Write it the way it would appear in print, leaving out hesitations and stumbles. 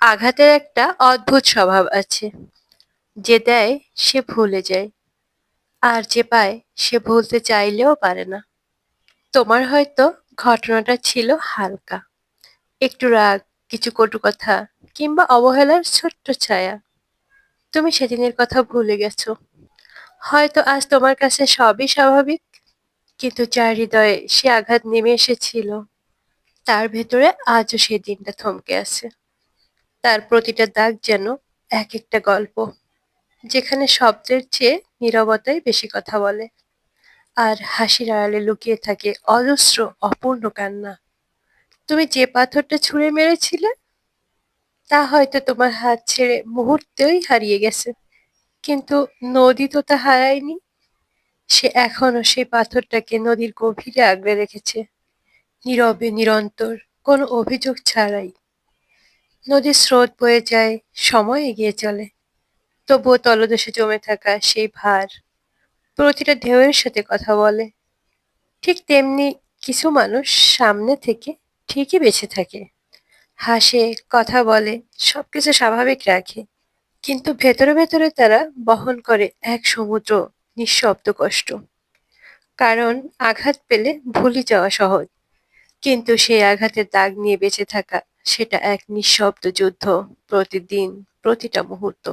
আঘাতের একটা অদ্ভুত স্বভাব আছে। যে দেয় সে ভুলে যায়, আর যে পায় সে ভুলতে চাইলেও পারে না। তোমার হয়তো ঘটনাটা ছিল হালকা, একটু রাগ, কিছু কটু কথা, কিংবা অবহেলার ছোট্ট ছায়া। তুমি সেদিনের কথা ভুলে গেছো। হয়তো আজ তোমার কাছে সবই স্বাভাবিক, কিন্তু যার হৃদয়ে সে আঘাত নেমে এসেছিল, তার ভেতরে আজও সেই দিনটা থমকে আছে। তার প্রতিটা দাগ যেন এক একটা গল্প, যেখানে শব্দের চেয়ে নীরবতাই বেশি কথা বলে। আর হাসির আড়ালে লুকিয়ে থাকে অজস্র অপূর্ণ কান্না। তুমি যে পাথরটা ছুঁড়ে মেরেছিলে, তা হয়তো তোমার হাত ছেড়ে মুহূর্তেই হারিয়ে গেছে, কিন্তু নদী তো তা হারায়নি। সে এখনো সেই পাথরটাকে নদীর গভীরে আগলে রেখেছে, নীরবে নিরন্তর, কোনো অভিযোগ ছাড়াই। নদীর স্রোত বয়ে যায়, সময় এগিয়ে চলে, তবুও তলদেশে জমে থাকা সেই ভার প্রতিটা ঢেউয়ের সাথে কথা বলে। ঠিক তেমনি কিছু মানুষ সামনে থেকে ঠিকই বেঁচে থাকে, হাসে, কথা বলে, সবকিছু স্বাভাবিক রাখে, কিন্তু ভেতরে ভেতরে তারা বহন করে এক সমুদ্র নিঃশব্দ কষ্ট। কারণ আঘাত পেলে ভুলে যাওয়া সহজ, কিন্তু সেই আঘাতের দাগ নিয়ে বেঁচে থাকা, সেটা এক নিঃশব্দ যুদ্ধ, প্রতিদিন, প্রতিটা মুহূর্ত।